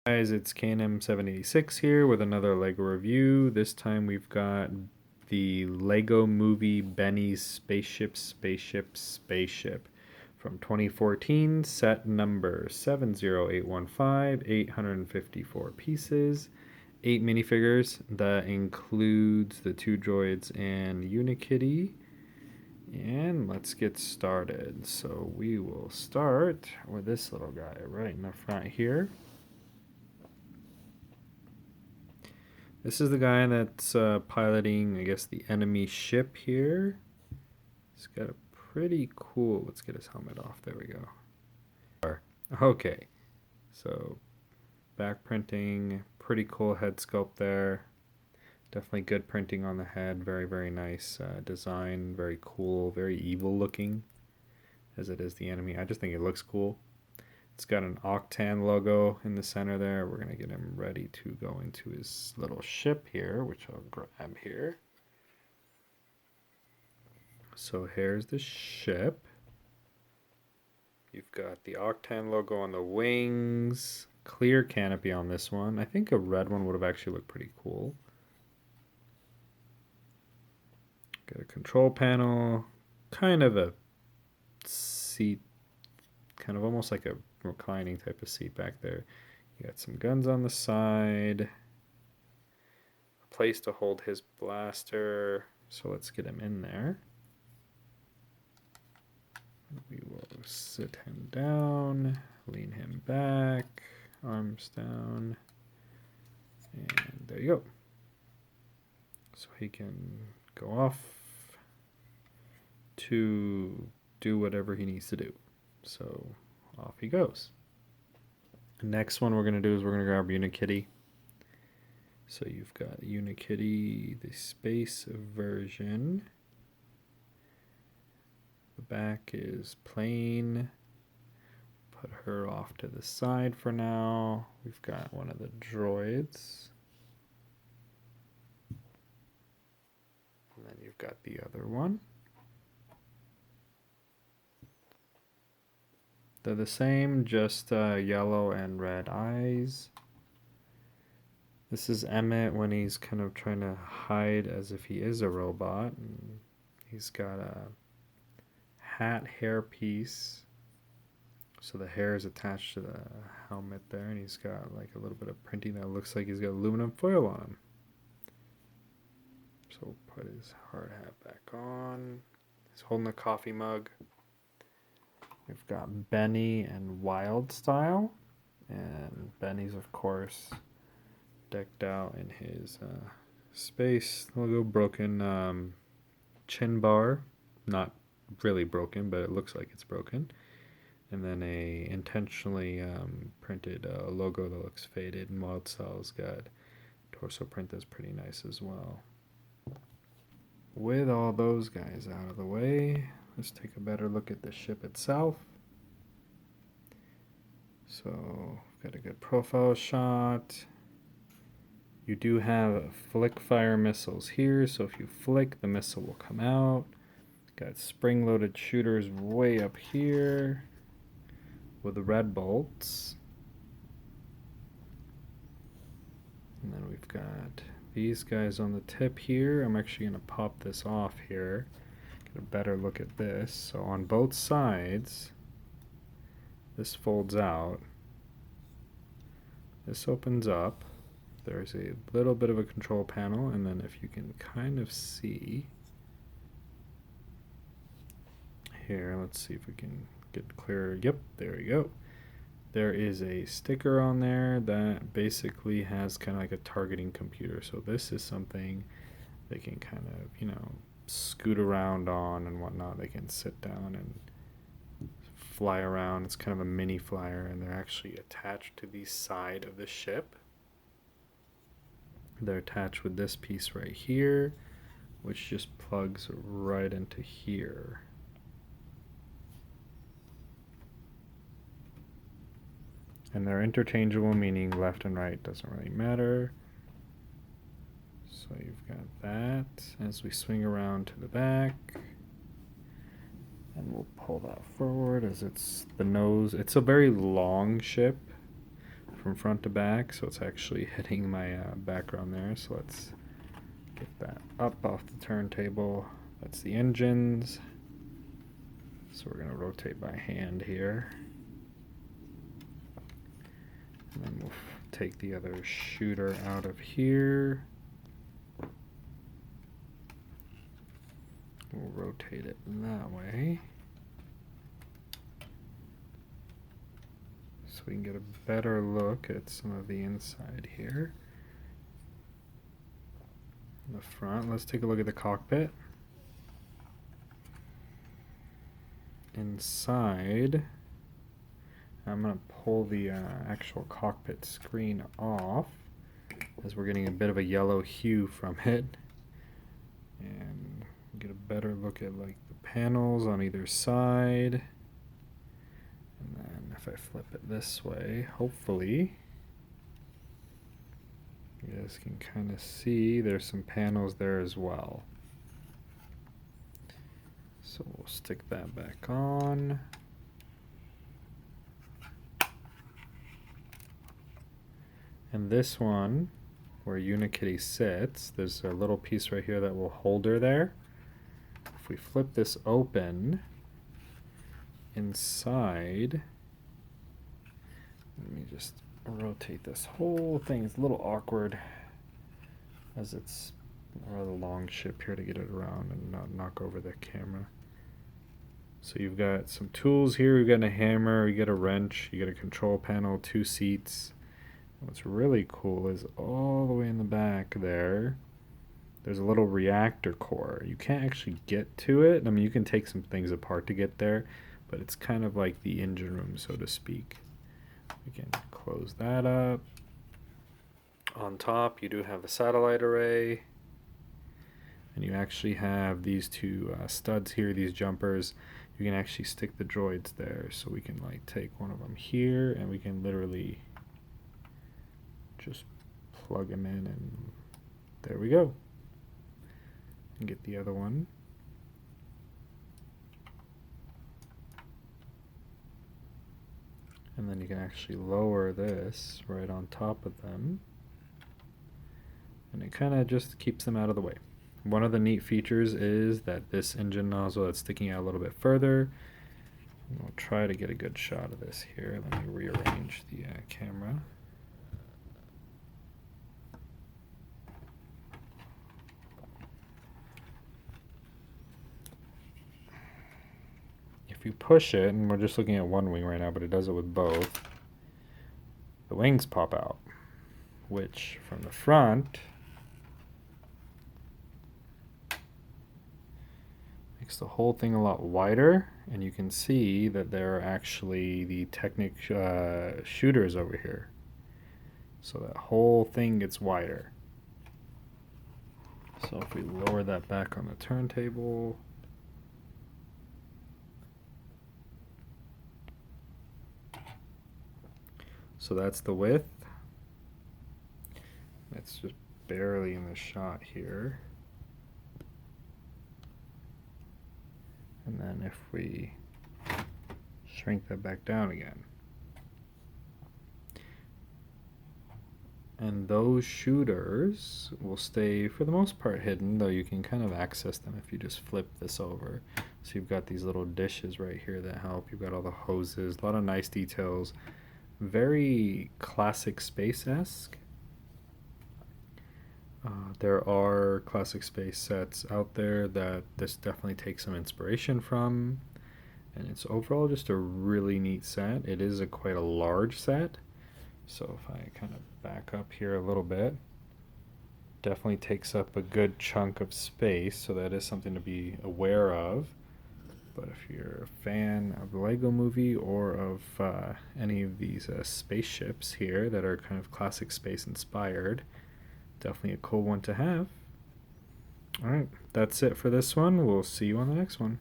Guys, it's KNM786 here with another LEGO review. This time we've got the LEGO Movie Benny's Spaceship from 2014, set number 70815, 854 pieces, 8 minifigures. That includes the 2 droids and Unikitty. And let's get started. So we will start with this little guy right in the front here. This is the guy that's piloting, I guess, the enemy ship here. He's got a pretty cool... Let's get his helmet off. There we go. Okay. So, back printing. Pretty cool head sculpt there. Definitely good printing on the head. Very, very nice design. Very cool. Very evil looking, as it is the enemy. I just think it looks cool. It's got an Octan logo in the center there. We're going to get him ready to go into his little ship here, which I'll grab here. So here's the ship. You've got the Octan logo on the wings. Clear canopy on this one. I think a red one would have actually looked pretty cool. Got a control panel. Kind of a seat. Kind of almost like a reclining type of seat back there. You got some guns on the side, a place to hold his blaster. So let's get him in there. We will sit him down, lean him back, arms down, and there you go. So he can go off to do whatever he needs to do. So off he goes. The next one we're going to do is we're going to grab Unikitty. So you've got Unikitty, the space version. The back is plain. Put her off to the side for now. We've got one of the droids. And then you've got the other one. They're the same, just yellow and red eyes. This is Emmett when he's kind of trying to hide as if he is a robot. And he's got a hat hair piece. So the hair is attached to the helmet there, and he's got like a little bit of printing that looks like he's got aluminum foil on him. So we'll put his hard hat back on. He's holding a coffee mug. We've got Benny and Wild Style, and Benny's, of course, decked out in his space logo, broken chin bar, not really broken, but it looks like it's broken, and then a intentionally printed logo that looks faded, and Wild Style's got torso print that's pretty nice as well. With all those guys out of the way, let's take a better look at the ship itself. So, got a good profile shot. You do have flick fire missiles here, so if you flick, the missile will come out. Got spring-loaded shooters way up here with the red bolts. And then we've got these guys on the tip here. I'm actually going to pop this off here. Get a better look at this. So on both sides, this folds out. This opens up. There's a little bit of a control panel, and then if you can kind of see here, let's see if we can get clearer. Yep, there we go. There is a sticker on there that basically has kind of like a targeting computer. So this is something they can kind of, you know, scoot around on and whatnot. They can sit down and fly around. It's kind of a mini flyer, and they're actually attached to the side of the ship. They're attached with this piece right here, which just plugs right into here. And they're interchangeable, meaning left and right doesn't really matter. So you've got that as we swing around to the back. And we'll pull that forward as it's the nose. It's a very long ship from front to back, so it's actually hitting my background there. So let's get that up off the turntable. That's the engines. So we're going to rotate by hand here. And then we'll take the other shooter out of here. We'll rotate it that way. So we can get a better look at some of the inside here. In the front, let's take a look at the cockpit. Inside, I'm going to pull the actual cockpit screen off as we're getting a bit of a yellow hue from it. And get a better look at like the panels on either side. And then if I flip it this way, hopefully you guys can kind of see there's some panels there as well. So we'll stick that back on. And this one, where Unikitty sits, there's a little piece right here that will hold her there. If we flip this open, inside, let me just rotate this whole thing. It's a little awkward as it's a rather long ship here to get it around and not knock over the camera. So you've got some tools here. You've got a hammer, you get a wrench, you get a control panel, 2 seats. What's really cool is all the way in the back there, there's a little reactor core. You can't actually get to it. I mean, you can take some things apart to get there, but it's kind of like the engine room, so to speak. We can close that up. On top, you do have the satellite array, and you actually have these 2 studs here, these jumpers. You can actually stick the droids there, so we can like take one of them here, and we can literally just plug them in, and there we go. And get the other one. And then you can actually lower this right on top of them. And it kind of just keeps them out of the way. One of the neat features is that this engine nozzle that's sticking out a little bit further. And we'll try to get a good shot of this here. Let me rearrange the camera. If you push it, and we're just looking at one wing right now, but it does it with both, the wings pop out, which from the front makes the whole thing a lot wider, and you can see that there are actually the Technic shooters over here. So that whole thing gets wider. So if we lower that back on the turntable, so that's the width. It's just barely in the shot here. And then if we shrink that back down again. And those shooters will stay for the most part hidden, though you can kind of access them if you just flip this over. So you've got these little dishes right here that help. You've got all the hoses, a lot of nice details. Very classic space-esque. There are classic space sets out there that this definitely takes some inspiration from, and it's overall just a really neat set. It is quite a large set, so if I kind of back up here a little bit, definitely takes up a good chunk of space, so that is something to be aware of. But if you're a fan of the Lego Movie or of any of these spaceships here that are kind of classic space inspired, definitely a cool one to have. Alright, that's it for this one. We'll see you on the next one.